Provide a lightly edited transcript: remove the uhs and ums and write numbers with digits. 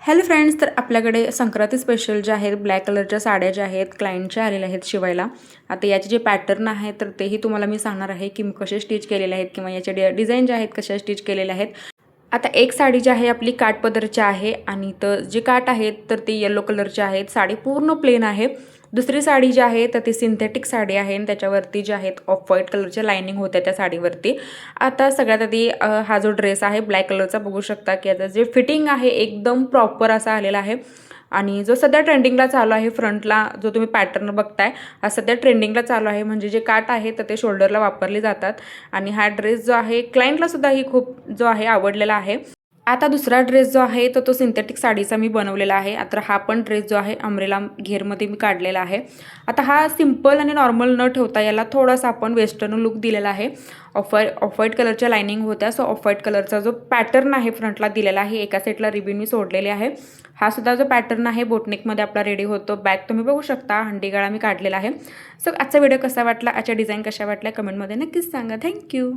Hello friends, तर आपल्याकडे Sankranti special जे आहेत ब्लॅक कलरच्या साड्या ज्या आहेत क्लायंटच्या आलेल्या आहेत शिवायला. आता याचे जे पॅटर्न आहे तर तेही तुम्हाला मी सांगणार आहे की कसे स्टिच केलेले आहेत किंवा याचे डिझाईन जे आहेत कशा स्टिच केलेले आहेत. आता एक साडी जी आहे आपली काठ पदरची आहे आणि तर जे काठ आहेत तर ते येलो कलरचे आहेत. साडी पूर्ण प्लेन आहे. दुसरी साडी जी आहे तर ती सिंथेटिक साडी आहे आणि त्याच्यावरती जे आहेत ऑफ व्हाईट कलरच्या लायनिंग होत्या त्या साडीवरती. आता सगळ्यात आधी हा जो ड्रेस आहे ब्लॅक कलरचा बघू शकता की आता जे फिटिंग आहे एकदम प्रॉपर असा आलेला आहे. आणि जो सध्या ट्रेंडिंगला चालू आहे फ्रंटला जो तुम्ही पॅटर्न बघताय हा सध्या ट्रेंडिंगला चालू आहे. म्हणजे जे काठ आहे तर ते शोल्डरला वापरले जातात आणि हा ड्रेस जो आहे क्लायंटला सुद्धा ही खूप जो आहे आवडलेला आहे. आता दुसरा ड्रेस जो आहे तर तो सिंथेटिक साडीचा मी बनवलेला आहे. आता हा पण ड्रेस जो आहे अम्ब्रेला घेरमध्ये मी काढलेला आहे. आता हा सिंपल आणि नॉर्मल न ठेवता याला थोडासा आपण वेस्टर्न लुक दिलेला आहे. ऑफ व्हाईट कलरच्या लायनिंग होत्या. सो ऑफ व्हाईट कलरचा जो पॅटर्न आहे फ्रंटला दिलेला आहे. एका साईडला रिबीन मी सोडलेले आहे. हा सुद्धा जो पॅटर्न आहे बोटनेकमध्ये आपला रेडी होतो. बॅक तुम्ही बघू शकता हंडीगाळा मी काढलेला आहे. सो आजचा व्हिडिओ कसा वाटला, आजच्या डिझाईन कशा वाटल्या कमेंटमध्ये नक्कीच सांगा. थँक्यू.